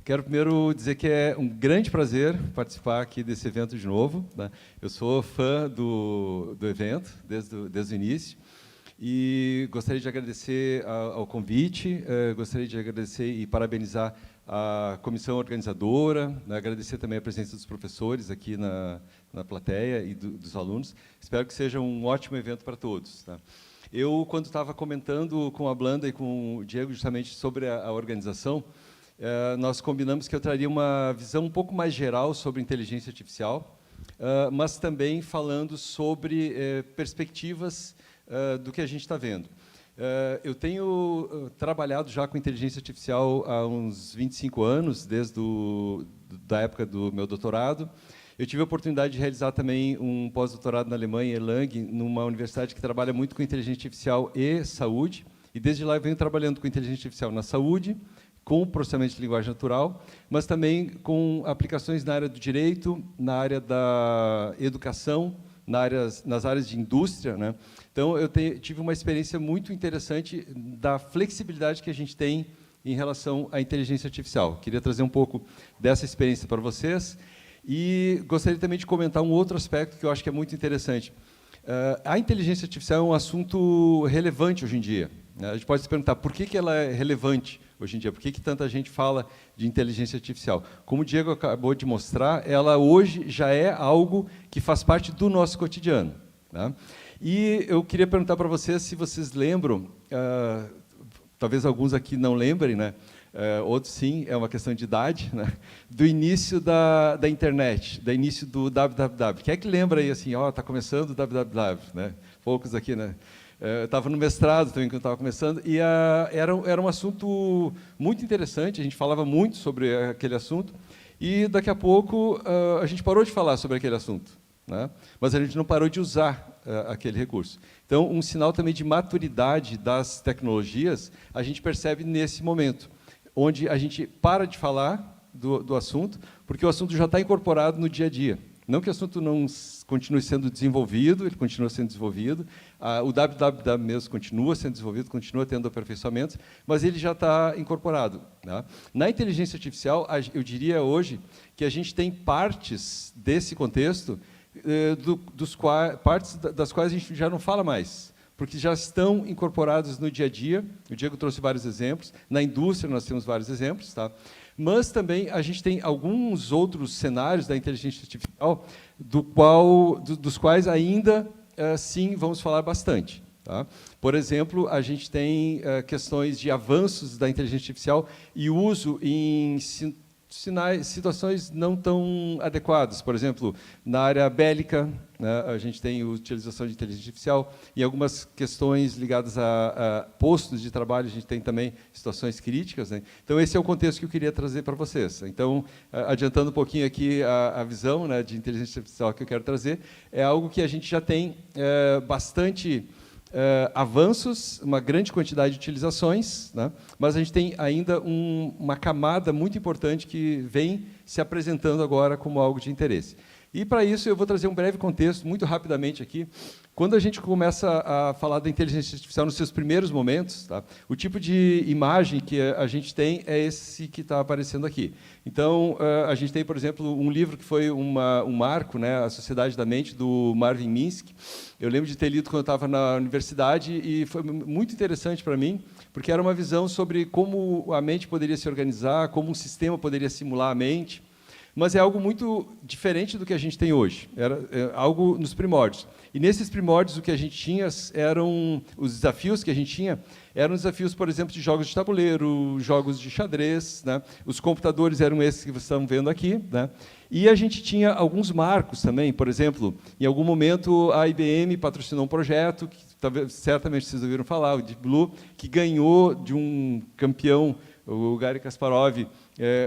Quero primeiro dizer que é um grande prazer participar aqui desse evento de novo, né? Eu sou fã do evento desde o início e gostaria de agradecer ao convite, gostaria de agradecer e parabenizar a comissão organizadora, né? Agradecer também a presença dos professores aqui na plateia e dos alunos. Espero que seja um ótimo evento para todos, tá? Eu, quando estava comentando com a Blanda e com o Diego justamente sobre a organização, nós combinamos que eu traria uma visão um pouco mais geral sobre inteligência artificial, mas também falando sobre perspectivas do que a gente está vendo. Eu tenho trabalhado já com inteligência artificial há uns 25 anos, desde da época do meu doutorado. Eu tive a oportunidade de realizar também um pós-doutorado na Alemanha, em Erlangen, numa universidade que trabalha muito com inteligência artificial e saúde, e desde lá eu venho trabalhando com inteligência artificial na saúde, com processamento de linguagem natural, mas também com aplicações na área do direito, na área da educação, nas áreas de indústria, né? Então, eu tive uma experiência muito interessante da flexibilidade que a gente tem em relação à inteligência artificial. Queria trazer um pouco dessa experiência para vocês e gostaria também de comentar um outro aspecto que eu acho que é muito interessante. A inteligência artificial é um assunto relevante hoje em dia. A gente pode se perguntar por que ela é relevante hoje em dia, por que tanta gente fala de inteligência artificial. Como o Diego acabou de mostrar, ela hoje já é algo que faz parte do nosso cotidiano, né? E eu queria perguntar para vocês se vocês lembram, talvez alguns aqui não lembrem, né? Outros sim, é uma questão de idade, né? Do início da internet, do início do www. Quem é que lembra aí assim, está começando o www, né? Poucos aqui, né? Eu estava no mestrado também, quando estava começando, e era um assunto muito interessante, a gente falava muito sobre aquele assunto, e daqui a pouco a gente parou de falar sobre aquele assunto, né? Mas a gente não parou de usar aquele recurso. Então, um sinal também de maturidade das tecnologias, a gente percebe nesse momento, onde a gente para de falar do assunto, porque o assunto já está incorporado no dia a dia. Não que o assunto não continue sendo desenvolvido, ele continua sendo desenvolvido, o www mesmo continua sendo desenvolvido, continua tendo aperfeiçoamentos, mas ele já está incorporado, né? Na inteligência artificial, eu diria hoje que a gente tem partes desse contexto, partes das quais a gente já não fala mais, porque já estão incorporados no dia a dia. O Diego trouxe vários exemplos, na indústria nós temos vários exemplos, tá? Mas também a gente tem alguns outros cenários da inteligência artificial dos quais ainda, sim, vamos falar bastante, tá? Por exemplo, a gente tem questões de avanços da inteligência artificial e uso em situações não tão adequadas. Por exemplo, na área bélica, né, a gente tem a utilização de inteligência artificial, e algumas questões ligadas a postos de trabalho, a gente tem também situações críticas, né? Então, esse é o contexto que eu queria trazer para vocês. Então, adiantando um pouquinho aqui a visão, né, de inteligência artificial que eu quero trazer, é algo que a gente já tem bastante avanços, uma grande quantidade de utilizações, né? Mas a gente tem ainda uma camada muito importante que vem se apresentando agora como algo de interesse. E, para isso, eu vou trazer um breve contexto, muito rapidamente aqui. Quando a gente começa a falar da inteligência artificial nos seus primeiros momentos, tá, o tipo de imagem que a gente tem é esse que está aparecendo aqui. Então, a gente tem, por exemplo, um livro que foi um marco, né, A Sociedade da Mente, do Marvin Minsky. Eu lembro de ter lido quando eu estava na universidade e foi muito interessante para mim, porque era uma visão sobre como a mente poderia se organizar, como um sistema poderia simular a mente. Mas é algo muito diferente do que a gente tem hoje. Era algo nos primórdios. E nesses primórdios o que a gente tinha eram os desafios que a gente tinha, eram desafios, por exemplo, de jogos de tabuleiro, jogos de xadrez, né? Os computadores eram esses que vocês estão vendo aqui, né? E a gente tinha alguns marcos também. Por exemplo, em algum momento a IBM patrocinou um projeto que certamente vocês ouviram falar, o Deep Blue, que ganhou de um campeão, o Garry Kasparov,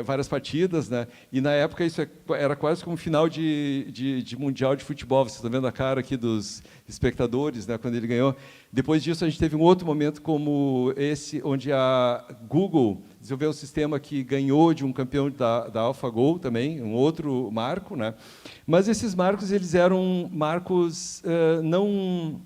várias partidas, né? E na época isso era quase como final de mundial de futebol. Vocês estão vendo a cara aqui dos espectadores, né, quando ele ganhou. Depois disso a gente teve um outro momento como esse, onde a Google desenvolveu um sistema que ganhou de um campeão da AlphaGo também, um outro marco, né? Mas esses marcos eles eram marcos não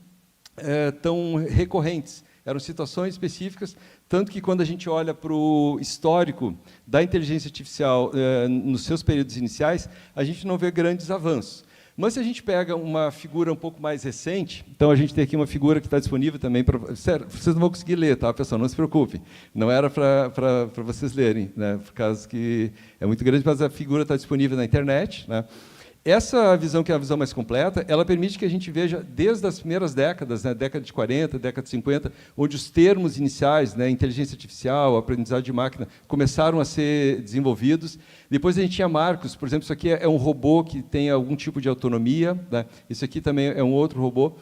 tão recorrentes. Eram situações específicas, tanto que quando a gente olha para o histórico da inteligência artificial nos seus períodos iniciais, a gente não vê grandes avanços. Mas se a gente pega uma figura um pouco mais recente, então a gente tem aqui uma figura que está disponível também para... Sério, vocês não vão conseguir ler, tá, pessoal? Não se preocupem. Não era para vocês lerem, né, por causa que é muito grande, mas a figura está disponível na internet, né? Essa visão, que é a visão mais completa, ela permite que a gente veja desde as primeiras décadas, né, década de 40, década de 50, onde os termos iniciais, né, inteligência artificial, aprendizado de máquina, começaram a ser desenvolvidos. Depois a gente tinha marcos, por exemplo, isso aqui é um robô que tem algum tipo de autonomia, né? Isso aqui também é um outro robô.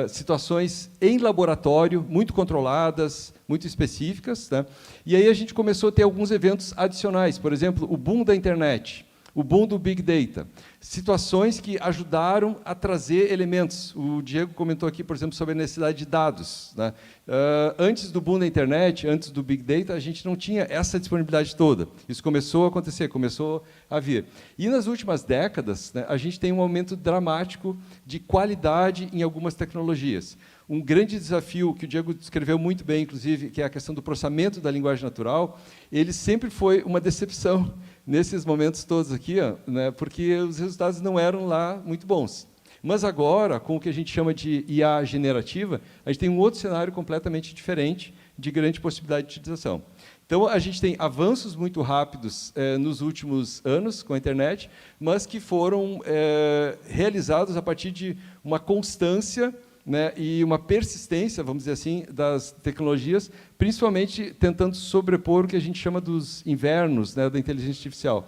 Situações em laboratório, muito controladas, muito específicas, né? E aí a gente começou a ter alguns eventos adicionais, por exemplo, o boom da internet, o boom do Big Data, situações que ajudaram a trazer elementos. O Diego comentou aqui, por exemplo, sobre a necessidade de dados, né? Antes do boom da internet, antes do Big Data, a gente não tinha essa disponibilidade toda. Isso começou a acontecer, começou a vir. E nas últimas décadas, né, a gente tem um aumento dramático de qualidade em algumas tecnologias. Um grande desafio, que o Diego descreveu muito bem, inclusive, que é a questão do processamento da linguagem natural, ele sempre foi uma decepção nesses momentos todos aqui, né, porque os resultados não eram lá muito bons. Mas agora, com o que a gente chama de IA generativa, a gente tem um outro cenário completamente diferente, de grande possibilidade de utilização. Então, a gente tem avanços muito rápidos nos últimos anos com a internet, mas que foram realizados a partir de uma constância, né, e uma persistência, vamos dizer assim, das tecnologias, principalmente tentando sobrepor o que a gente chama dos invernos, né, da inteligência artificial.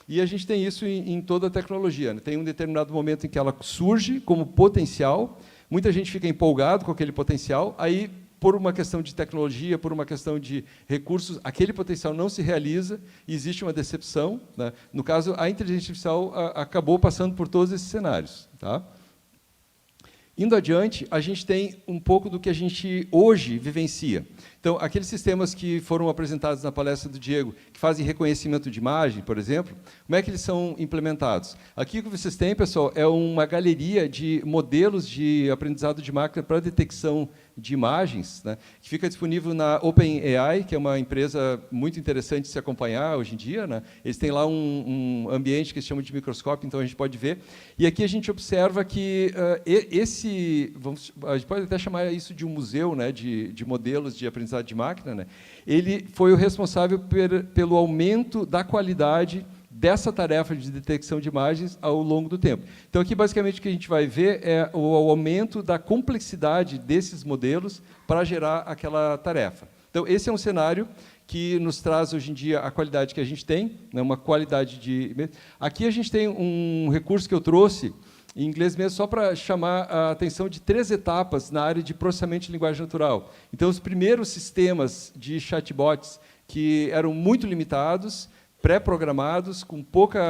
E a gente tem isso em toda a tecnologia, né? Tem um determinado momento em que ela surge como potencial, muita gente fica empolgado com aquele potencial, aí, por uma questão de tecnologia, por uma questão de recursos, aquele potencial não se realiza e existe uma decepção, né? No caso, a inteligência artificial acabou passando por todos esses cenários, tá? Indo adiante, a gente tem um pouco do que a gente hoje vivencia. Então, aqueles sistemas que foram apresentados na palestra do Diego, que fazem reconhecimento de imagem, por exemplo, como é que eles são implementados? Aqui o que vocês têm, pessoal, é uma galeria de modelos de aprendizado de máquina para detecção de imagens, né, que fica disponível na OpenAI, que é uma empresa muito interessante de se acompanhar hoje em dia, né? Eles têm lá um ambiente que eles chamam de microscópio, então a gente pode ver. E aqui a gente observa que a gente pode até chamar isso de um museu, né, de modelos de aprendizado de máquina, né? Ele foi o responsável pelo aumento da qualidade dessa tarefa de detecção de imagens ao longo do tempo. Então, aqui, basicamente, o que a gente vai ver é o aumento da complexidade desses modelos para gerar aquela tarefa. Então, esse é um cenário que nos traz, hoje em dia, a qualidade que a gente tem, né, uma qualidade de... Aqui a gente tem um recurso que eu trouxe, em inglês mesmo, só para chamar a atenção de 3 etapas na área de processamento de linguagem natural. Então, os primeiros sistemas de chatbots que eram muito limitados, pré-programados, com pouca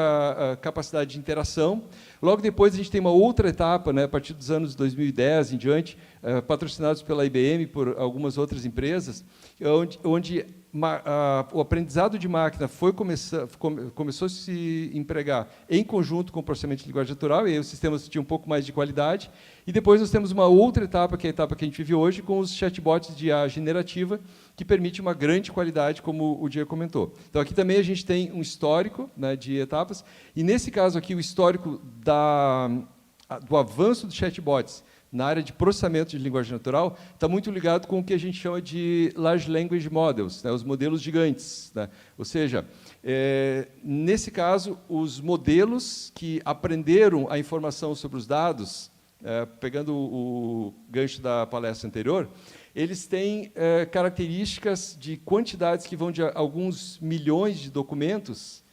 capacidade de interação. Logo depois, a gente tem uma outra etapa, né, a partir dos anos 2010 em diante, patrocinados pela IBM, por algumas outras empresas, onde o aprendizado de máquina começou a se empregar em conjunto com o processamento de linguagem natural, e aí os sistemas tinham um pouco mais de qualidade. E depois nós temos uma outra etapa, que é a etapa que a gente vive hoje, com os chatbots de IA generativa, que permite uma grande qualidade, como o Diego comentou. Então, aqui também a gente tem um histórico, né, de etapas, e nesse caso aqui, o histórico do avanço dos chatbots na área de processamento de linguagem natural está muito ligado com o que a gente chama de Large Language Models, né, os modelos gigantes, né? Ou seja, nesse caso, os modelos que aprenderam a informação sobre os dados, pegando o gancho da palestra anterior, eles têm características de quantidades que vão de alguns milhões de documentos,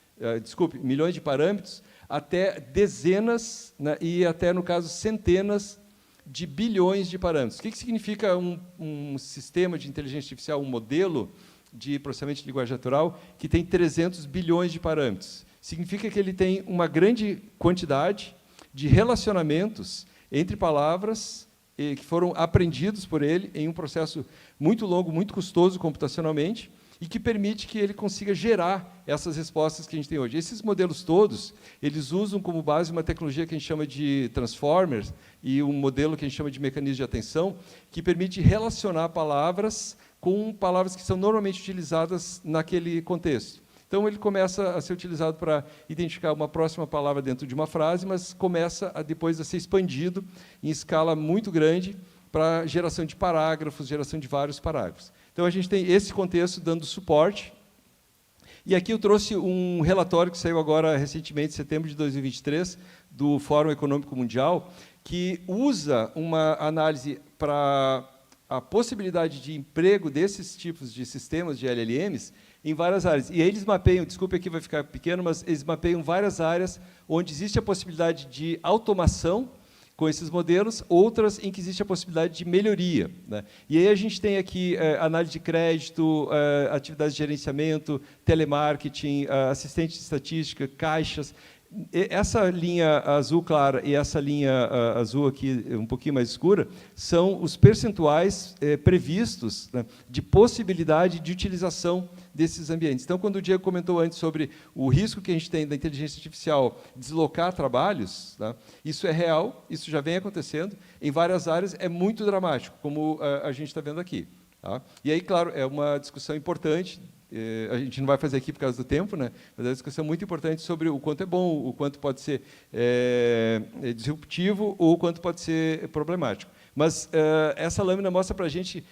milhões de parâmetros, até dezenas, né, e até, no caso, centenas de bilhões de parâmetros. O que significa um sistema de inteligência artificial, um modelo de processamento de linguagem natural que tem 300 bilhões de parâmetros? Significa que ele tem uma grande quantidade de relacionamentos entre palavras que foram aprendidos por ele em um processo muito longo, muito custoso computacionalmente, e que permite que ele consiga gerar essas respostas que a gente tem hoje. Esses modelos todos, eles usam como base uma tecnologia que a gente chama de transformers e um modelo que a gente chama de mecanismo de atenção, que permite relacionar palavras com palavras que são normalmente utilizadas naquele contexto. Então, ele começa a ser utilizado para identificar uma próxima palavra dentro de uma frase, mas começa depois a ser expandido em escala muito grande para geração de parágrafos, geração de vários parágrafos. Então, a gente tem esse contexto dando suporte. E aqui eu trouxe um relatório que saiu agora recentemente, em setembro de 2023, do Fórum Econômico Mundial, que usa uma análise para a possibilidade de emprego desses tipos de sistemas de LLMs em várias áreas. E eles mapeiam, desculpe, aqui vai ficar pequeno, mas eles mapeiam várias áreas onde existe a possibilidade de automação com esses modelos, outras em que existe a possibilidade de melhoria, né? E aí a gente tem aqui análise de crédito, atividades de gerenciamento, telemarketing, assistente de estatística, caixas. Essa linha azul clara e essa linha azul aqui, um pouquinho mais escura, são os percentuais previstos, né, de possibilidade de utilização desses ambientes. Então, quando o Diego comentou antes sobre o risco que a gente tem da inteligência artificial deslocar trabalhos, tá, isso é real, isso já vem acontecendo, em várias áreas é muito dramático, como a gente está vendo aqui. Tá? E aí, claro, é uma discussão importante. A gente não vai fazer aqui por causa do tempo, né? Mas é uma discussão muito importante sobre o quanto é bom, o quanto pode ser disruptivo ou o quanto pode ser problemático. Mas essa lâmina mostra para a gente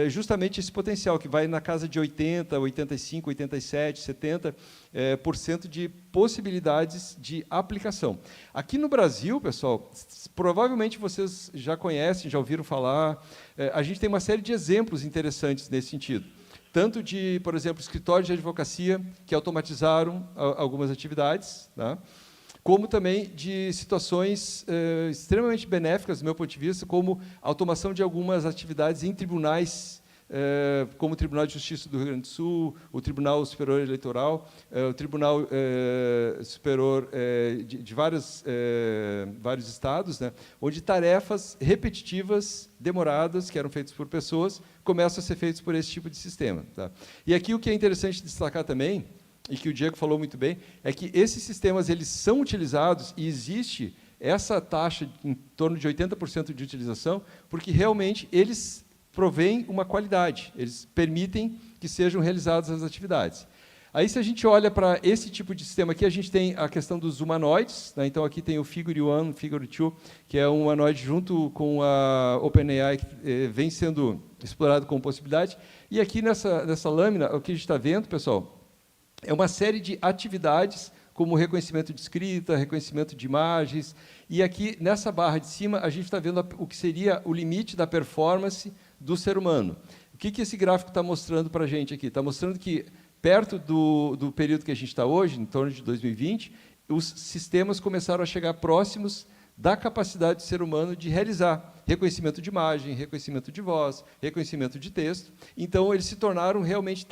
justamente esse potencial, que vai na casa de 80%, 85%, 87%, 70% de possibilidades de aplicação. Aqui no Brasil, pessoal, provavelmente vocês já conhecem, já ouviram falar, a gente tem uma série de exemplos interessantes nesse sentido. Tanto de, por exemplo, escritórios de advocacia que automatizaram algumas atividades, tá? Como também de situações extremamente benéficas, do meu ponto de vista, como a automação de algumas atividades em tribunais, como o Tribunal de Justiça do Rio Grande do Sul, o Tribunal Superior Eleitoral, o Tribunal Superior de vários estados, né, onde tarefas repetitivas, demoradas, que eram feitas por pessoas, começam a ser feitas por esse tipo de sistema. Tá? E aqui o que é interessante destacar também, e que o Diego falou muito bem, é que esses sistemas eles são utilizados e existe essa taxa em torno de 80% de utilização, porque realmente eles provém uma qualidade, eles permitem que sejam realizadas as atividades. Aí, se a gente olha para esse tipo de sistema aqui, a gente tem a questão dos humanoides, né? Então, aqui tem o Figure 1, Figure 2, que é um humanoide junto com a OpenAI, que vem sendo explorado como possibilidade. E aqui, nessa lâmina, o que a gente está vendo, pessoal, é uma série de atividades, como reconhecimento de escrita, reconhecimento de imagens, e aqui, nessa barra de cima, a gente está vendo o que seria o limite da performance do ser humano. O que esse gráfico está mostrando para a gente aqui? Está mostrando que, perto do período que a gente está hoje, em torno de 2020, os sistemas começaram a chegar próximos da capacidade do ser humano de realizar reconhecimento de imagem, reconhecimento de voz, reconhecimento de texto. Então, eles se tornaram realmente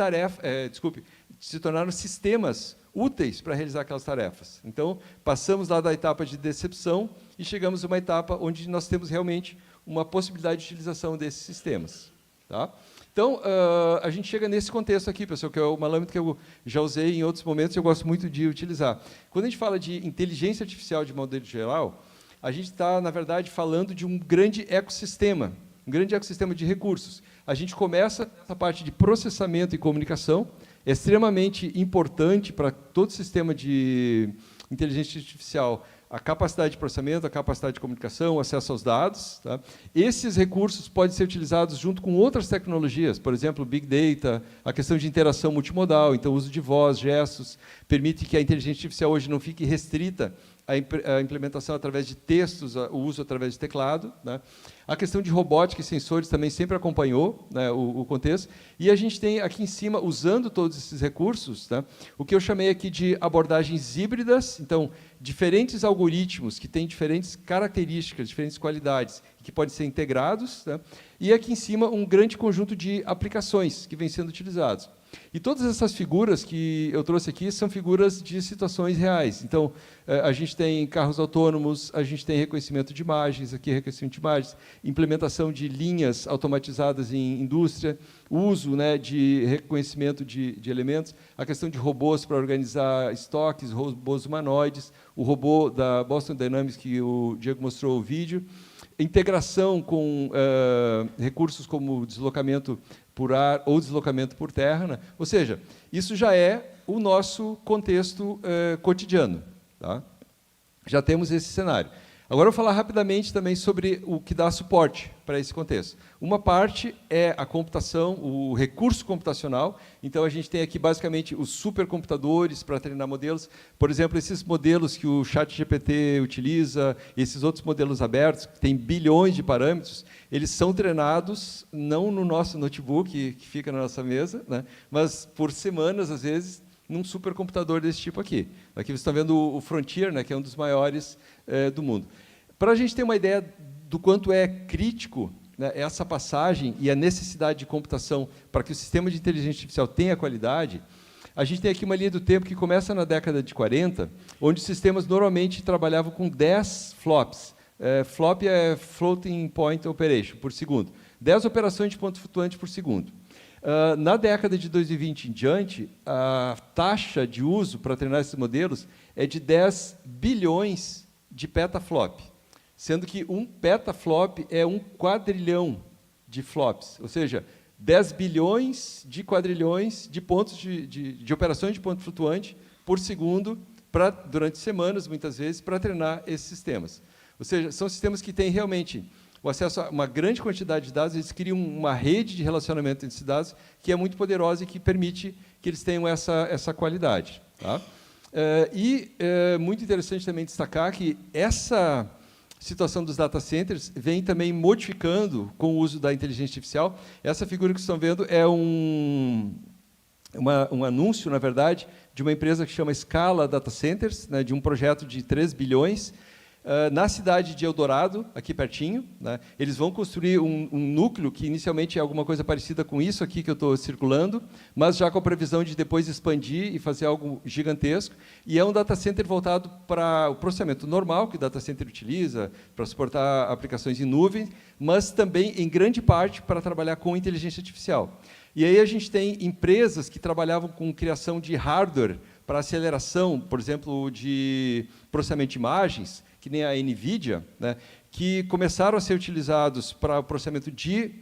se tornaram sistemas úteis para realizar aquelas tarefas. Então, passamos lá da etapa de decepção e chegamos a uma etapa onde nós temos realmente uma possibilidade de utilização desses sistemas. Tá? Então, a gente chega nesse contexto aqui, pessoal, que é uma lâmina que eu já usei em outros momentos e eu gosto muito de utilizar. Quando a gente fala de inteligência artificial de modo geral, a gente está, na verdade, falando de um grande ecossistema de recursos. A gente começa essa parte de processamento e comunicação, é extremamente importante para todo sistema de inteligência artificial, a capacidade de processamento, a capacidade de comunicação, o acesso aos dados. Tá? Esses recursos podem ser utilizados junto com outras tecnologias, por exemplo, Big Data, a questão de interação multimodal, então o uso de voz, gestos, permite que a inteligência artificial hoje não fique restrita à implementação através de textos, o uso através de teclado. Né? A questão de robótica e sensores também sempre acompanhou, né, o contexto. E a gente tem aqui em cima, usando todos esses recursos, tá, o que eu chamei aqui de abordagens híbridas, então, diferentes algoritmos que têm diferentes características, diferentes qualidades, que podem ser integrados, tá, e aqui em cima um grande conjunto de aplicações que vêm sendo utilizados. E todas essas figuras que eu trouxe aqui são figuras de situações reais. Então, a gente tem carros autônomos, a gente tem reconhecimento de imagens, aqui reconhecimento de imagens, implementação de linhas automatizadas em indústria, uso, né, de reconhecimento de elementos, a questão de robôs para organizar estoques, robôs humanoides, o robô da Boston Dynamics, que o Diego mostrou o vídeo, integração com recursos como deslocamento por ar ou deslocamento por terra, né? Ou seja, isso já é o nosso contexto cotidiano. Tá? Já temos esse cenário. Agora, eu vou falar rapidamente também sobre o que dá suporte para esse contexto. Uma parte é a computação, o recurso computacional. Então, a gente tem aqui, basicamente, os supercomputadores para treinar modelos. Por exemplo, esses modelos que o ChatGPT utiliza, esses outros modelos abertos, que têm bilhões de parâmetros, eles são treinados não no nosso notebook, que fica na nossa mesa, né, mas por semanas, às vezes, num supercomputador desse tipo aqui. Aqui vocês estão vendo o Frontier, né, que é um dos maiores do mundo. Para a gente ter uma ideia do quanto é crítico, né, essa passagem e a necessidade de computação para que o sistema de inteligência artificial tenha qualidade, a gente tem aqui uma linha do tempo que começa na década de 40, onde os sistemas normalmente trabalhavam com 10 flops. Flop é Floating Point Operation, por segundo. 10 operações de ponto flutuante por segundo. Na década de 2020 em diante, a taxa de uso para treinar esses modelos é de 10 bilhões de petaflop, sendo que um petaflop é um quadrilhão de flops, ou seja, 10 bilhões de quadrilhões de pontos de operações de ponto flutuante por segundo, durante semanas, muitas vezes, para treinar esses sistemas. Ou seja, são sistemas que têm realmente o acesso a uma grande quantidade de dados, eles criam uma rede de relacionamento entre esses dados que é muito poderosa e que permite que eles tenham essa qualidade. Tá? Muito interessante também destacar que essa situação dos data centers vem também modificando com o uso da inteligência artificial. Essa figura que vocês estão vendo é um anúncio, na verdade, de uma empresa que chama Scala Data Centers, né, de um projeto de 3 bilhões, na cidade de Eldorado, aqui pertinho. Né, eles vão construir um núcleo que inicialmente é alguma coisa parecida com isso aqui que eu estou circulando, mas já com a previsão de depois expandir e fazer algo gigantesco. E é um data center voltado para o processamento normal, que o data center utiliza para suportar aplicações em nuvem, mas também, em grande parte, para trabalhar com inteligência artificial. E aí a gente tem empresas que trabalhavam com criação de hardware para aceleração, por exemplo, de processamento de imagens, que nem a NVIDIA, né, que começaram a ser utilizados para o processamento de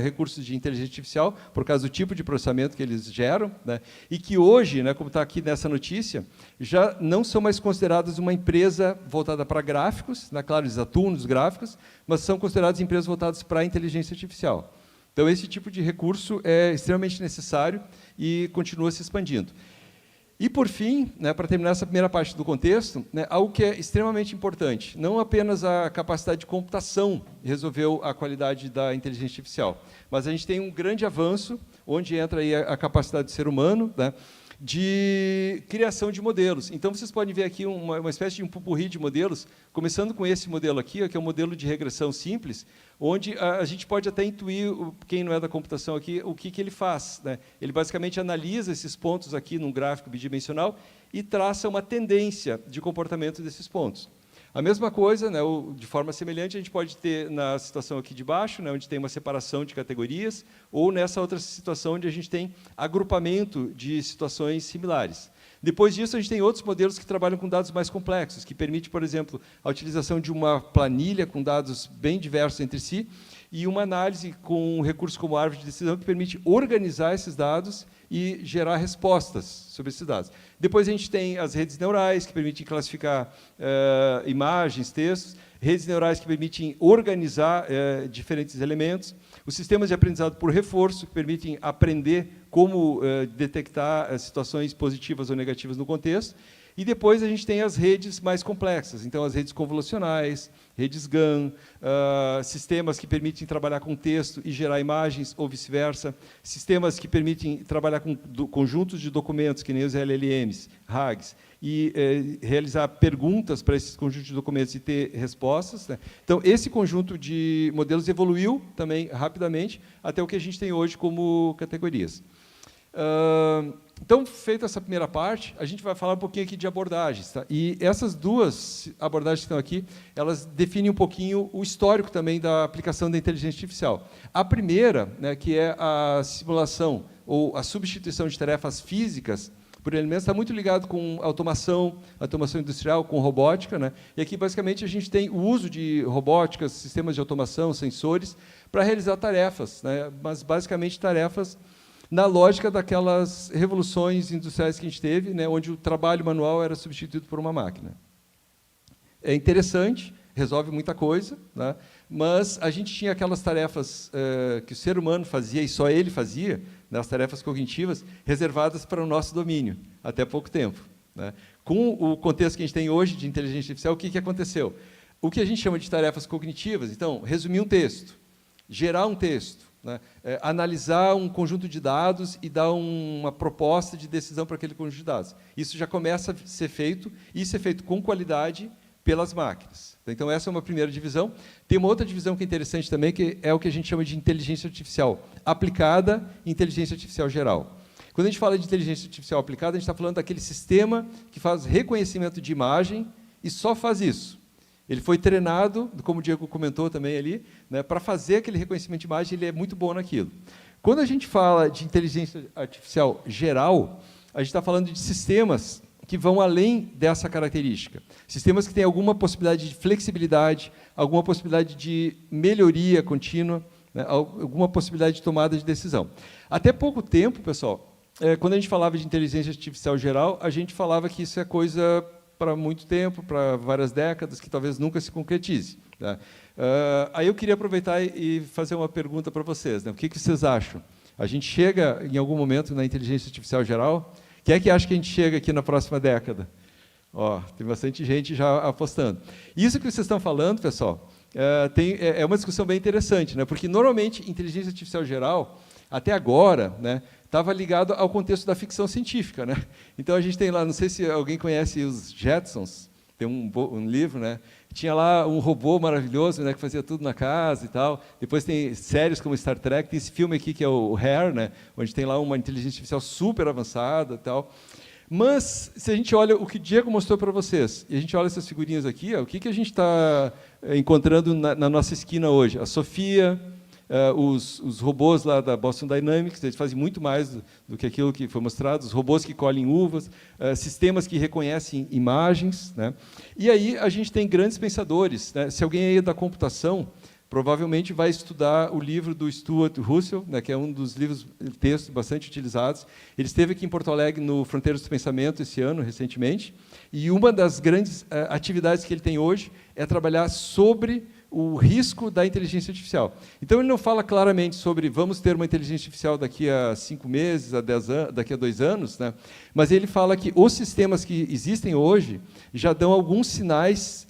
recursos de inteligência artificial, por causa do tipo de processamento que eles geram, né, e que hoje, né, como está aqui nessa notícia, já não são mais consideradas uma empresa voltada para gráficos, né, claro, eles atuam nos gráficos, mas são consideradas empresas voltadas para a inteligência artificial. Então, esse tipo de recurso é extremamente necessário e continua se expandindo. E, por fim, né, para terminar essa primeira parte do contexto, né, algo que é extremamente importante, não apenas a capacidade de computação resolveu a qualidade da inteligência artificial, mas a gente tem um grande avanço, onde entra aí a capacidade do ser humano, né, de criação de modelos. Então, vocês podem ver aqui uma espécie de um pupurri de modelos, começando com esse modelo aqui, que é um modelo de regressão simples, onde a gente pode até intuir, quem não é da computação aqui, o que ele faz. Né? Ele basicamente analisa esses pontos aqui num gráfico bidimensional e traça uma tendência de comportamento desses pontos. A mesma coisa, né, de forma semelhante, a gente pode ter na situação aqui de baixo, né, onde tem uma separação de categorias, ou nessa outra situação onde a gente tem agrupamento de situações similares. Depois disso, a gente tem outros modelos que trabalham com dados mais complexos, que permite, por exemplo, a utilização de uma planilha com dados bem diversos entre si, e uma análise com um recurso como árvore de decisão, que permite organizar esses dados e gerar respostas sobre esses dados. Depois a gente tem as redes neurais, que permitem classificar imagens, textos, redes neurais que permitem organizar diferentes elementos, os sistemas de aprendizado por reforço, que permitem aprender como detectar situações positivas ou negativas no contexto, e depois a gente tem as redes mais complexas, então as redes convolucionais, redes GAN, sistemas que permitem trabalhar com texto e gerar imagens, ou vice-versa, sistemas que permitem trabalhar com conjuntos de documentos, que nem os LLMs, RAGs, e realizar perguntas para esses conjuntos de documentos e ter respostas. Né? Então, esse conjunto de modelos evoluiu também rapidamente até o que a gente tem hoje como categorias. Então, feita essa primeira parte, a gente vai falar um pouquinho aqui de abordagens. Tá? E essas duas abordagens que estão aqui, elas definem um pouquinho o histórico também da aplicação da inteligência artificial. A primeira, né, que é a simulação ou a substituição de tarefas físicas por alimentos está muito ligado com automação industrial, com robótica, né? E aqui, basicamente, a gente tem o uso de robóticas, sistemas de automação, sensores, para realizar tarefas, né? Mas, basicamente, tarefas na lógica daquelas revoluções industriais que a gente teve, né? Onde o trabalho manual era substituído por uma máquina. É interessante, resolve muita coisa, né? Mas a gente tinha aquelas tarefas que o ser humano fazia, e só ele fazia, né, as tarefas cognitivas, reservadas para o nosso domínio, até pouco tempo, né? Com o contexto que a gente tem hoje de inteligência artificial, o que aconteceu? O que a gente chama de tarefas cognitivas, então, resumir um texto, gerar um texto, né, analisar um conjunto de dados e dar uma proposta de decisão para aquele conjunto de dados. Isso já começa a ser feito, e isso é feito com qualidade pelas máquinas. Então, essa é uma primeira divisão. Tem uma outra divisão que é interessante também, que é o que a gente chama de inteligência artificial aplicada e inteligência artificial geral. Quando a gente fala de inteligência artificial aplicada, a gente está falando daquele sistema que faz reconhecimento de imagem e só faz isso. Ele foi treinado, como o Diego comentou também ali, né, para fazer aquele reconhecimento de imagem, ele é muito bom naquilo. Quando a gente fala de inteligência artificial geral, a gente está falando de sistemas que vão além dessa característica. Sistemas que têm alguma possibilidade de flexibilidade, alguma possibilidade de melhoria contínua, né, alguma possibilidade de tomada de decisão. Até pouco tempo, pessoal, quando a gente falava de inteligência artificial geral, a gente falava que isso é coisa para muito tempo, para várias décadas, que talvez nunca se concretize, tá? Aí eu queria aproveitar e fazer uma pergunta para vocês, né? O que vocês acham? A gente chega, em algum momento, na inteligência artificial geral? Quem é que acha que a gente chega aqui na próxima década? Ó, tem bastante gente já apostando. Isso que vocês estão falando, pessoal, é uma discussão bem interessante, né? Porque, normalmente, inteligência artificial geral, até agora, né, estava ligado ao contexto da ficção científica, né? Então, a gente tem lá, não sei se alguém conhece os Jetsons, tem um livro, né? Tinha lá um robô maravilhoso, né, que fazia tudo na casa e tal. Depois tem séries como Star Trek, tem esse filme aqui que é o Hair, né, onde tem lá uma inteligência artificial super avançada e tal. Mas, se a gente olha o que o Diego mostrou para vocês, e a gente olha essas figurinhas aqui, ó, o que a gente está encontrando na nossa esquina hoje? A Sofia, os robôs lá da Boston Dynamics, eles fazem muito mais do que aquilo que foi mostrado, os robôs que colhem uvas, sistemas que reconhecem imagens, né? E aí a gente tem grandes pensadores, né? Se alguém aí é da computação, provavelmente vai estudar o livro do Stuart Russell, né, que é um dos livros textos bastante utilizados. Ele esteve aqui em Porto Alegre no Fronteiras do Pensamento esse ano, recentemente, e uma das grandes atividades que ele tem hoje é trabalhar sobre o risco da inteligência artificial. Então, ele não fala claramente sobre vamos ter uma inteligência artificial daqui a 5 meses, a 10 anos, daqui a 2 anos, né? Mas ele fala que os sistemas que existem hoje já dão alguns sinais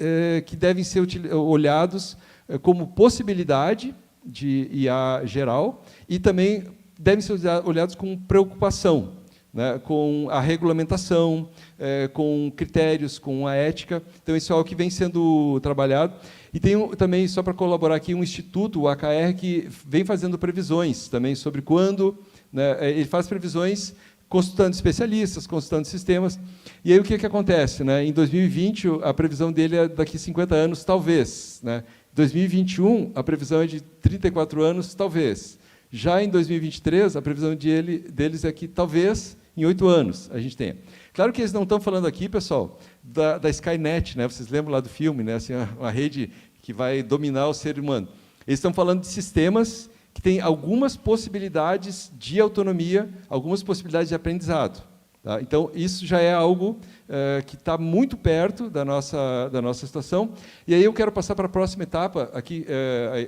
que devem ser olhados como possibilidade de IA geral e também devem ser olhados com preocupação, né, com a regulamentação, com critérios, com a ética. Então, isso é algo que vem sendo trabalhado. E tem também, só para colaborar aqui, um instituto, o AKR, que vem fazendo previsões também sobre quando, né, ele faz previsões consultando especialistas, consultando sistemas. E aí o que acontece, né? Em 2020, a previsão dele é daqui a 50 anos, talvez, né? 2021, a previsão é de 34 anos, talvez. Já em 2023, a previsão deles é que talvez em 8 anos a gente tenha. Claro que eles não estão falando aqui, pessoal, da Skynet, né? Vocês lembram lá do filme, né? Assim, uma rede que vai dominar o ser humano. Eles estão falando de sistemas que têm algumas possibilidades de autonomia, algumas possibilidades de aprendizado. Tá? Então, isso já é algo que está muito perto da nossa situação. E aí eu quero passar para a próxima etapa, aqui,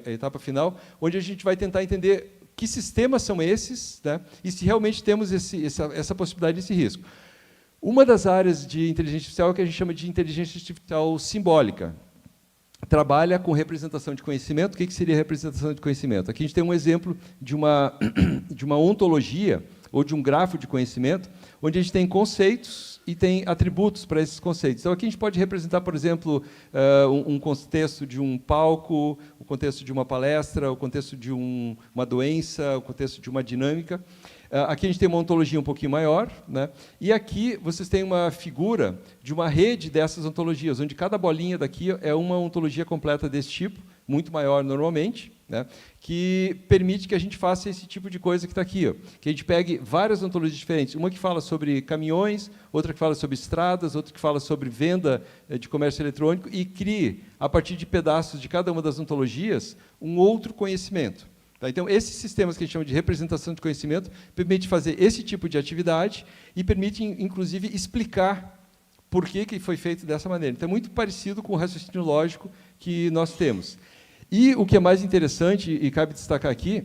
a etapa final, onde a gente vai tentar entender que sistemas são esses, né? E se realmente temos essa possibilidade, esse risco. Uma das áreas de inteligência artificial é o que a gente chama de inteligência artificial simbólica. Trabalha com representação de conhecimento. O que seria representação de conhecimento? Aqui a gente tem um exemplo de uma ontologia, ou de um grafo de conhecimento, onde a gente tem conceitos e tem atributos para esses conceitos. Então, aqui a gente pode representar, por exemplo, um contexto de um palco, o contexto de uma palestra, o contexto de uma doença, o contexto de uma dinâmica. Aqui a gente tem uma ontologia um pouquinho maior, né? E aqui vocês têm uma figura de uma rede dessas ontologias, onde cada bolinha daqui é uma ontologia completa desse tipo, muito maior normalmente, né, que permite que a gente faça esse tipo de coisa que está aqui, ó, que a gente pegue várias ontologias diferentes, uma que fala sobre caminhões, outra que fala sobre estradas, outra que fala sobre venda de comércio eletrônico, e crie, a partir de pedaços de cada uma das ontologias, um outro conhecimento. Tá? Então, esses sistemas que a gente chama de representação de conhecimento permitem fazer esse tipo de atividade e permitem, inclusive, explicar por que foi feito dessa maneira. Então, é muito parecido com o raciocínio lógico que nós temos. E o que é mais interessante, e cabe destacar aqui,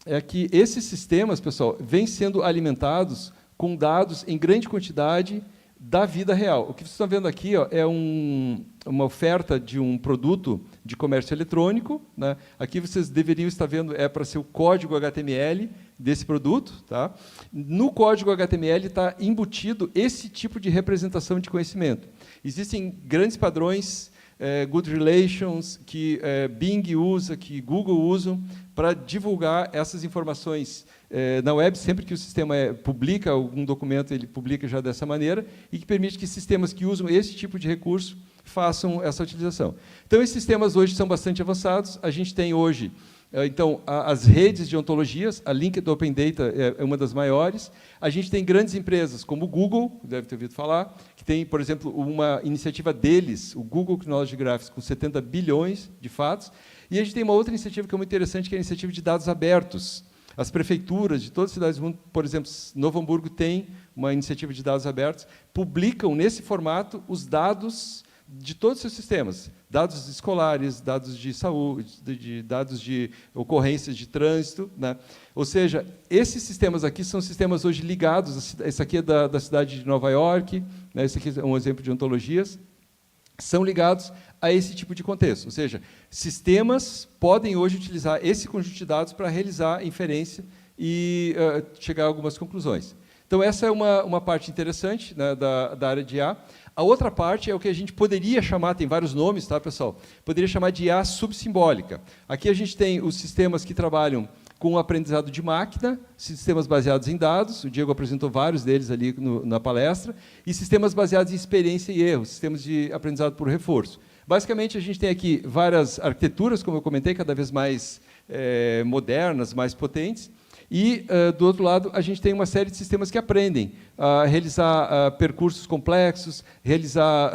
é que esses sistemas, pessoal, vêm sendo alimentados com dados em grande quantidade da vida real. O que vocês estão vendo aqui, ó, é uma oferta de um produto de comércio eletrônico, né? Aqui vocês deveriam estar vendo, é para ser o código HTML desse produto. Tá? No código HTML está embutido esse tipo de representação de conhecimento. Existem grandes padrões, good relations, que Bing usa, que Google usa, para divulgar essas informações na web. Sempre que o sistema publica algum documento, ele publica já dessa maneira, e que permite que sistemas que usam esse tipo de recurso façam essa utilização. Então, esses sistemas hoje são bastante avançados. A gente tem hoje, então, as redes de ontologias, a Linked Open Data é uma das maiores. A gente tem grandes empresas como o Google, deve ter ouvido falar, que tem, por exemplo, uma iniciativa deles, o Google Knowledge Graphs, com 70 bilhões de fatos. E a gente tem uma outra iniciativa que é muito interessante, que é a iniciativa de dados abertos. As prefeituras de todas as cidades do mundo, por exemplo, Novo Hamburgo tem uma iniciativa de dados abertos, publicam nesse formato os dados de todos os seus sistemas, dados escolares, dados de saúde, dados de ocorrências de trânsito, né? Ou seja, esses sistemas aqui são sistemas hoje ligados, esse aqui é da cidade de Nova York, né? Esse aqui é um exemplo de ontologias, são ligados a esse tipo de contexto. Ou seja, sistemas podem hoje utilizar esse conjunto de dados para realizar inferência e chegar a algumas conclusões. Então, essa é uma parte interessante, né, da área de IA. A outra parte é o que a gente poderia chamar, tem vários nomes, tá, pessoal? Poderia chamar de IA subsimbólica. Aqui a gente tem os sistemas que trabalham com o aprendizado de máquina, sistemas baseados em dados, o Diego apresentou vários deles ali na palestra, e sistemas baseados em experiência e erro, sistemas de aprendizado por reforço. Basicamente, a gente tem aqui várias arquiteturas, como eu comentei, cada vez mais modernas, mais potentes, e, do outro lado, a gente tem uma série de sistemas que aprendem a realizar percursos complexos, realizar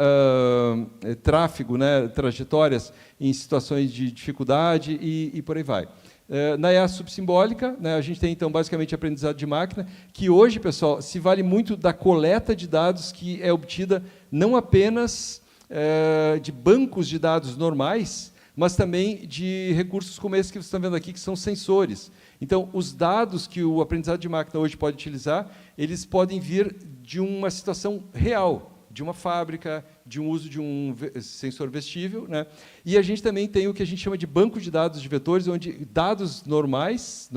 tráfego, né, trajetórias em situações de dificuldade e por aí vai. Na IA subsimbólica, né, a gente tem, então, basicamente, aprendizado de máquina, que hoje, pessoal, se vale muito da coleta de dados que é obtida não apenas de bancos de dados normais, mas também de recursos como esse que vocês estão vendo aqui, que são sensores. Então, os dados que o aprendizado de máquina hoje pode utilizar, eles podem vir de uma situação real, de uma fábrica, de um uso de um sensor vestível, né? E a gente também tem o que a gente chama de banco de dados de vetores, onde dados normais,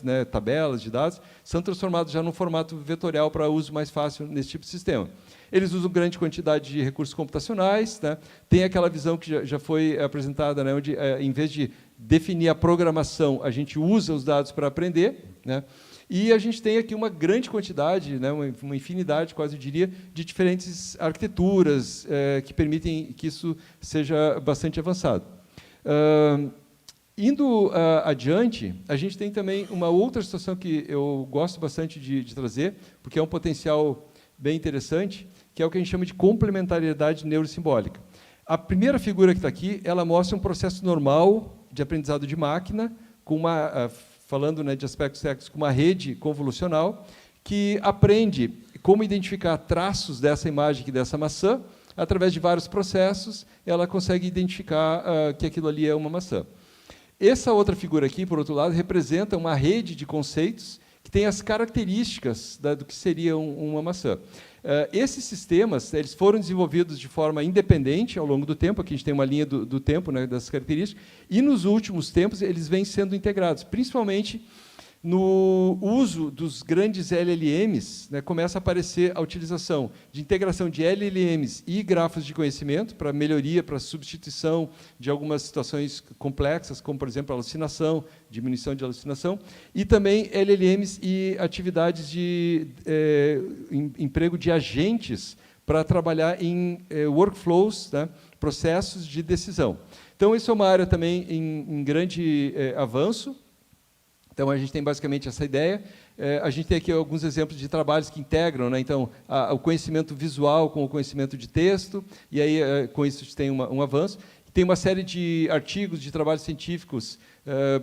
né, tabelas de dados, são transformados já num formato vetorial para uso mais fácil nesse tipo de sistema. Eles usam grande quantidade de recursos computacionais, né? Tem aquela visão que já foi apresentada, né, onde, em vez de definir a programação, a gente usa os dados para aprender, né? E a gente tem aqui uma grande quantidade, né, uma infinidade, quase eu diria, de diferentes arquiteturas que permitem que isso seja bastante avançado. Indo adiante, a gente tem também uma outra situação que eu gosto bastante de trazer, porque é um potencial bem interessante, que é o que a gente chama de complementariedade neurosimbólica. A primeira figura que está aqui, ela mostra um processo normal de aprendizado de máquina, com falando, né, de aspectos técnicos, com uma rede convolucional, que aprende como identificar traços dessa imagem aqui, dessa maçã, através de vários processos, ela consegue identificar que aquilo ali é uma maçã. Essa outra figura aqui, por outro lado, representa uma rede de conceitos que tem as características do que seria uma maçã. Esses sistemas, eles foram desenvolvidos de forma independente ao longo do tempo, aqui a gente tem uma linha do tempo, né, das características, e nos últimos tempos eles vêm sendo integrados, principalmente no uso dos grandes LLMs, né, começa a aparecer a utilização de integração de LLMs e grafos de conhecimento para melhoria, para substituição de algumas situações complexas, como, por exemplo, alucinação, diminuição de alucinação, e também LLMs e atividades de emprego de agentes para trabalhar em workflows, né, processos de decisão. Então, isso é uma área também em grande avanço. Então, a gente tem basicamente essa ideia. A gente tem aqui alguns exemplos de trabalhos que integram, né? Então, o conhecimento visual com o conhecimento de texto, e aí, com isso, a gente tem um avanço. Tem uma série de artigos, de trabalhos científicos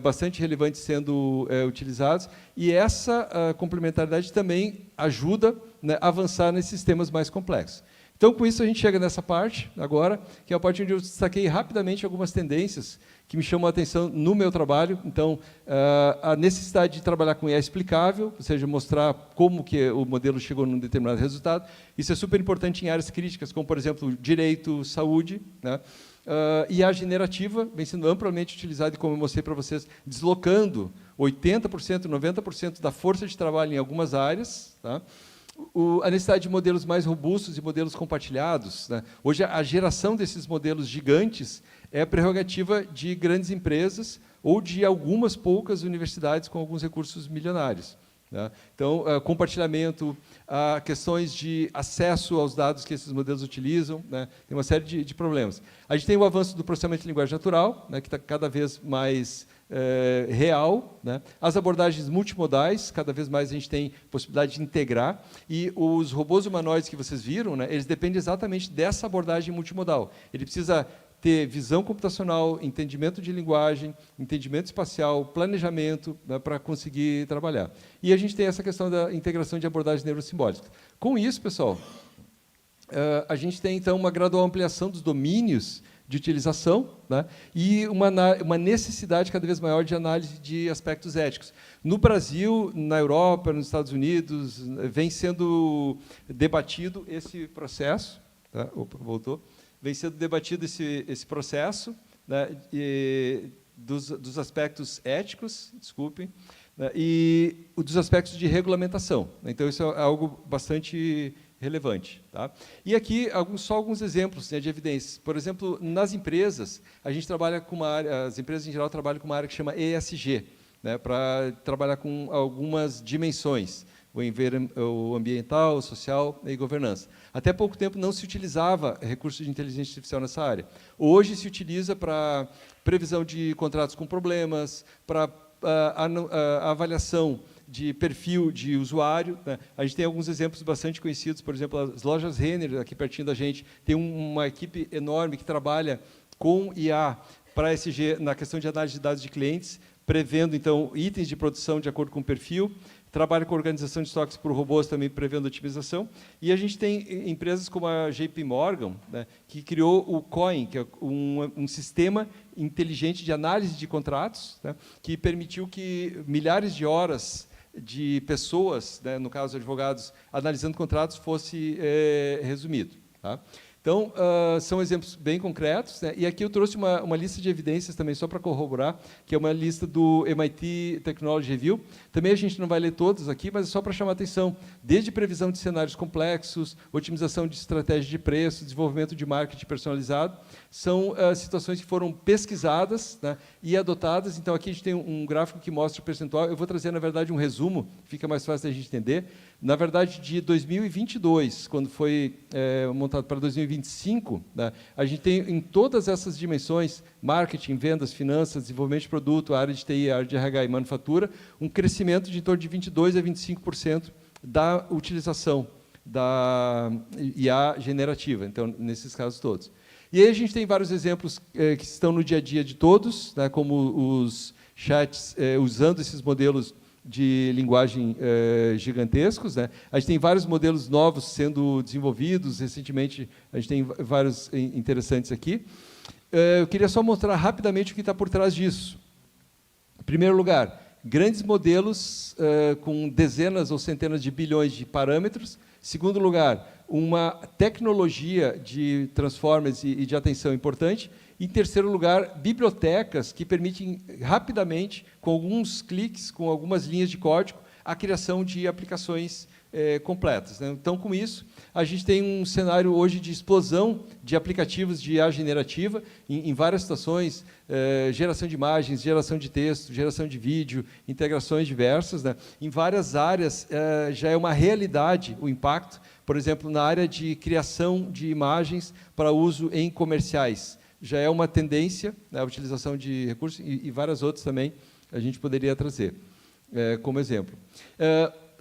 bastante relevantes sendo utilizados, e essa complementaridade também ajuda, né, a avançar nesses sistemas mais complexos. Então, com isso, a gente chega nessa parte, agora, que é a parte onde eu destaquei rapidamente algumas tendências que me chamam a atenção no meu trabalho. Então, a necessidade de trabalhar com IA explicável, ou seja, mostrar como que o modelo chegou num determinado resultado. Isso é super importante em áreas críticas, como, por exemplo, direito, saúde, né? IA generativa vem sendo amplamente utilizada, e como eu mostrei para vocês, deslocando 80%, 90% da força de trabalho em algumas áreas, tá? A necessidade de modelos mais robustos e modelos compartilhados, né? Hoje, a geração desses modelos gigantes é a prerrogativa de grandes empresas ou de algumas poucas universidades com alguns recursos milionários, né? Então, compartilhamento, questões de acesso aos dados que esses modelos utilizam, né? Tem uma série de problemas. A gente tem o avanço do processamento de linguagem natural, né, que está cada vez mais real, né? As abordagens multimodais, cada vez mais a gente tem possibilidade de integrar, e os robôs humanoides que vocês viram, né, eles dependem exatamente dessa abordagem multimodal. Ele precisa ter visão computacional, entendimento de linguagem, entendimento espacial, planejamento, né, para conseguir trabalhar. E a gente tem essa questão da integração de abordagens neurosimbólicas. Com isso, pessoal, a gente tem, então, uma gradual ampliação dos domínios de utilização, né, e uma necessidade cada vez maior de análise de aspectos éticos. No Brasil, na Europa, nos Estados Unidos, vem sendo debatido esse processo. Tá? Opa, voltou. Vem sendo debatido esse processo, né, dos aspectos éticos, desculpem, né, e dos aspectos de regulamentação. Então, isso é algo bastante relevante, tá? E aqui só alguns exemplos, né, de evidências. Por exemplo, nas empresas, a gente trabalha com uma área, as empresas em geral trabalham com uma área que chama ESG, né, para trabalhar com algumas dimensões: o ambiental, o social e governança. Até pouco tempo não se utilizava recursos de inteligência artificial nessa área. Hoje se utiliza para previsão de contratos com problemas, para a avaliação de perfil de usuário, né? A gente tem alguns exemplos bastante conhecidos, por exemplo, as lojas Renner, aqui pertinho da gente, tem uma equipe enorme que trabalha com IA para ESG na questão de análise de dados de clientes, prevendo, então, itens de produção de acordo com o perfil, trabalha com organização de estoques por robôs, também prevendo otimização. E a gente tem empresas como a JP Morgan, né, que criou o COIN, que é um sistema inteligente de análise de contratos, né, que permitiu que milhares de horas de pessoas, né, no caso advogados, analisando contratos, fosse resumido. Tá? Então, são exemplos bem concretos, né? E aqui eu trouxe uma lista de evidências também, só para corroborar, que é uma lista do MIT Technology Review. Também a gente não vai ler todos aqui, mas é só para chamar a atenção. Desde previsão de cenários complexos, otimização de estratégia de preço, desenvolvimento de marketing personalizado, são situações que foram pesquisadas, né, e adotadas. Então, aqui a gente tem um gráfico que mostra o percentual. Eu vou trazer, na verdade, um resumo, fica mais fácil da gente entender. Na verdade, de 2022, quando foi montado para 2025, né, a gente tem em todas essas dimensões, marketing, vendas, finanças, desenvolvimento de produto, área de TI, área de RH e manufatura, um crescimento de em torno de 22% a 25% da utilização da IA generativa, então, nesses casos todos. E aí a gente tem vários exemplos que estão no dia a dia de todos, né, como os chats usando esses modelos de linguagem gigantescos, né? A gente tem vários modelos novos sendo desenvolvidos. Recentemente, a gente tem vários interessantes aqui. Eu queria só mostrar rapidamente o que está por trás disso. Em primeiro lugar, grandes modelos com dezenas ou centenas de bilhões de parâmetros. Em segundo lugar, uma tecnologia de transformers e de atenção importante. Em terceiro lugar, bibliotecas que permitem rapidamente, com alguns cliques, com algumas linhas de código, a criação de aplicações completas, né? Então, com isso, a gente tem um cenário hoje de explosão de aplicativos de IA generativa em várias situações, geração de imagens, geração de texto, geração de vídeo, integrações diversas, né? Em várias áreas já é uma realidade o impacto, por exemplo, na área de criação de imagens para uso em comerciais. já é uma tendência, né, a utilização de recursos, e várias outras também a gente poderia trazer como exemplo.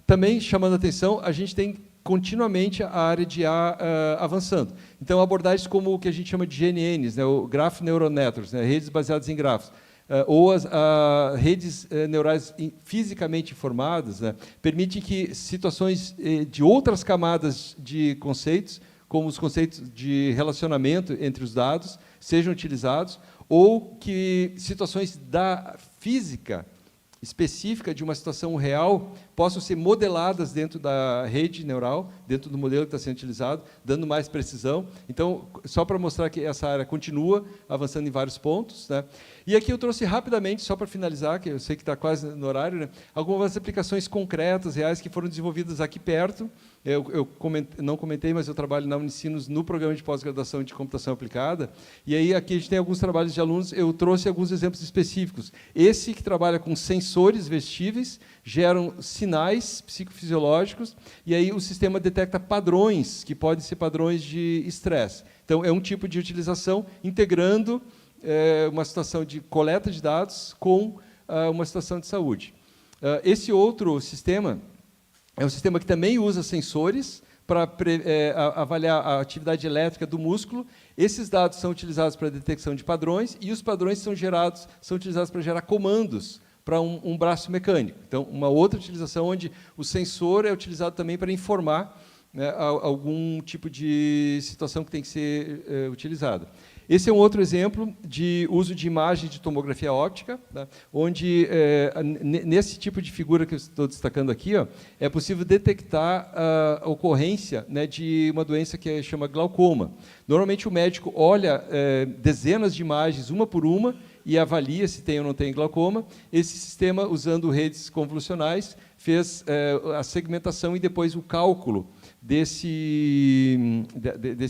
Também, chamando a atenção, a gente tem continuamente a área de IA avançando. Então, abordagens como o que a gente chama de GNNs, né, o Graph Neural Networks, né, redes baseadas em grafos, ou as redes neurais fisicamente informadas, né, permitem que situações de outras camadas de conceitos, como os conceitos de relacionamento entre os dados, sejam utilizados, ou que situações da física específica de uma situação real possam ser modeladas dentro da rede neural, dentro do modelo que está sendo utilizado, dando mais precisão. Então, só para mostrar que essa área continua avançando em vários pontos, né? E aqui eu trouxe rapidamente, só para finalizar, que eu sei que está quase no horário, né, algumas aplicações concretas, reais, que foram desenvolvidas aqui perto. Eu não comentei, mas eu trabalho na Unicinos no programa de pós-graduação de computação aplicada, e aí aqui a gente tem alguns trabalhos de alunos, eu trouxe alguns exemplos específicos. Esse que trabalha com sensores vestíveis, geram sinais psicofisiológicos, e aí o sistema detecta padrões, que podem ser padrões de estresse. Então, é um tipo de utilização integrando uma situação de coleta de dados com uma situação de saúde. Esse outro sistema é um sistema que também usa sensores para avaliar a atividade elétrica do músculo. Esses dados são utilizados para a detecção de padrões, e os padrões são utilizados para gerar comandos para um braço mecânico. Então, uma outra utilização onde o sensor é utilizado também para informar, né, algum tipo de situação que tem que ser utilizada. Esse é um outro exemplo de uso de imagem de tomografia óptica, tá, onde, nesse tipo de figura que eu estou destacando aqui, é possível detectar a ocorrência, né, de uma doença que chama glaucoma. Normalmente, o médico olha dezenas de imagens, uma por uma, e avalia se tem ou não tem glaucoma. Esse sistema, usando redes convolucionais, fez a segmentação e depois o cálculo desse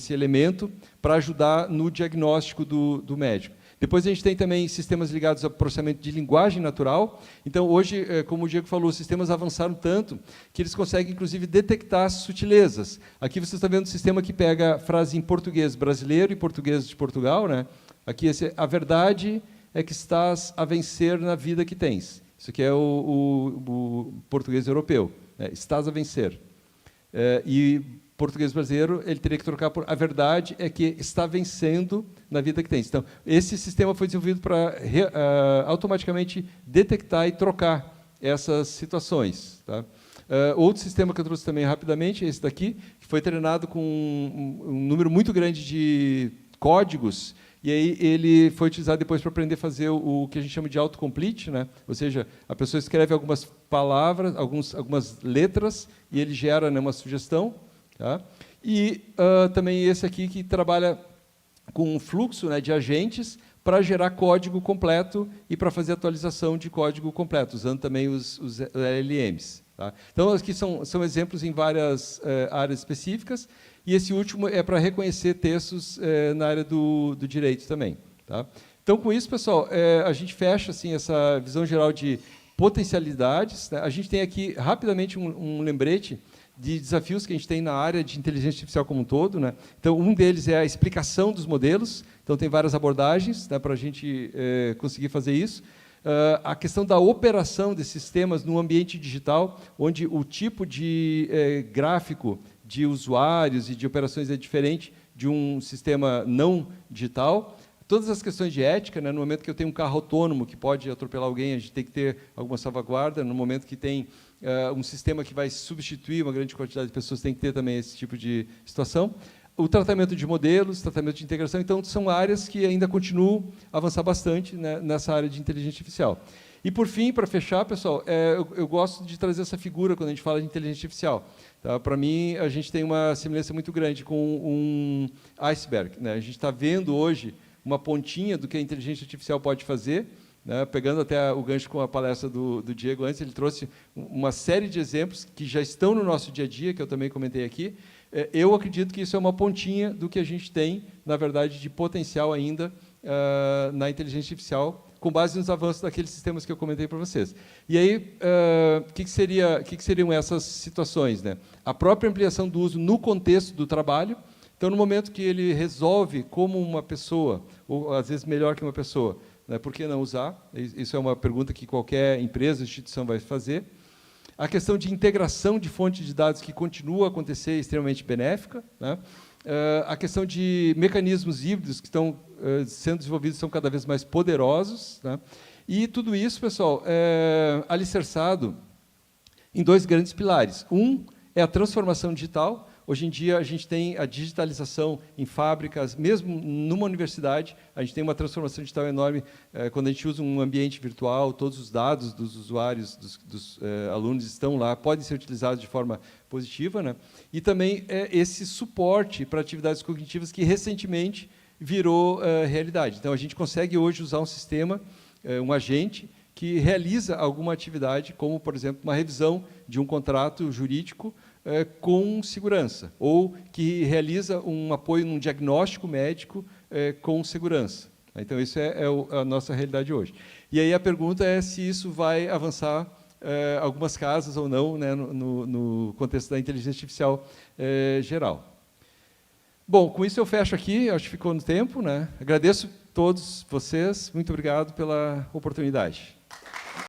elemento para ajudar no diagnóstico do médico. Depois a gente tem também sistemas ligados ao processamento de linguagem natural. Então, hoje, como o Diego falou, os sistemas avançaram tanto que eles conseguem, inclusive, detectar sutilezas. Aqui você está vendo um sistema que pega frase em português brasileiro e português de Portugal, né? Aqui, a verdade é que estás a vencer na vida que tens. Isso aqui é o português europeu, né? Estás a vencer. E português brasileiro, ele teria que trocar por a verdade é que está vencendo na vida que tens. Então, esse sistema foi desenvolvido para automaticamente detectar e trocar essas situações, tá? Outro sistema que eu trouxe também rapidamente é esse daqui, que foi treinado com um número muito grande de códigos. E aí ele foi utilizado depois para aprender a fazer o que a gente chama de autocomplete, né? Ou seja, a pessoa escreve algumas palavras, algumas letras, e ele gera, né, uma sugestão. Tá? E também esse aqui que trabalha com um fluxo, né, de agentes para gerar código completo e para fazer atualização de código completo, usando também os LLMs. Tá? Então, aqui são exemplos em várias áreas específicas. E esse último é para reconhecer textos na área do direito também. Tá? Então, com isso, pessoal, a gente fecha assim, essa visão geral de potencialidades. Né? A gente tem aqui, rapidamente, um lembrete de desafios que a gente tem na área de inteligência artificial como um todo. Né? Então, um deles é a explicação dos modelos. Então, tem várias abordagens, né, para a gente conseguir fazer isso. A questão da operação desses sistemas no ambiente digital, onde o tipo de gráfico de usuários e de operações é diferente de um sistema não digital. Todas as questões de ética, né, no momento que eu tenho um carro autônomo que pode atropelar alguém, a gente tem que ter alguma salvaguarda. No momento que tem um sistema que vai substituir uma grande quantidade de pessoas, tem que ter também esse tipo de situação. O tratamento de modelos, tratamento de integração, então, são áreas que ainda continuam a avançar bastante, né, nessa área de inteligência artificial. E, por fim, para fechar, pessoal, eu gosto de trazer essa figura quando a gente fala de inteligência artificial. Tá? Para mim, a gente tem uma semelhança muito grande com um iceberg. Né? A gente está vendo hoje uma pontinha do que a inteligência artificial pode fazer, né? Pegando até o gancho com a palestra do Diego antes, ele trouxe uma série de exemplos que já estão no nosso dia a dia, que eu também comentei aqui. Eu acredito que isso é uma pontinha do que a gente tem, na verdade, de potencial ainda na inteligência artificial, com base nos avanços daqueles sistemas que eu comentei para vocês. E aí, o que seriam essas situações? Né? A própria ampliação do uso no contexto do trabalho. Então, no momento que ele resolve como uma pessoa, ou às vezes melhor que uma pessoa, né, por que não usar? Isso é uma pergunta que qualquer empresa, instituição vai fazer. A questão de integração de fontes de dados, que continua a acontecer, é extremamente benéfica, né? A questão de mecanismos híbridos que estão sendo desenvolvidos, são cada vez mais poderosos, né? E tudo isso, pessoal, é alicerçado em dois grandes pilares. Um é a transformação digital. Hoje em dia, a gente tem a digitalização em fábricas, mesmo numa universidade, a gente tem uma transformação digital enorme quando a gente usa um ambiente virtual, todos os dados dos usuários, dos alunos estão lá, podem ser utilizados de forma positiva, né? E também esse suporte para atividades cognitivas que recentemente virou realidade. Então, a gente consegue hoje usar um sistema, um agente, que realiza alguma atividade, como, por exemplo, uma revisão de um contrato jurídico com segurança, ou que realiza um apoio num diagnóstico médico com segurança. Então, isso é a nossa realidade hoje. E aí a pergunta é se isso vai avançar algumas casas ou não, né, no contexto da inteligência artificial geral. Bom, com isso eu fecho aqui, acho que ficou no tempo, né? Agradeço a todos vocês, muito obrigado pela oportunidade.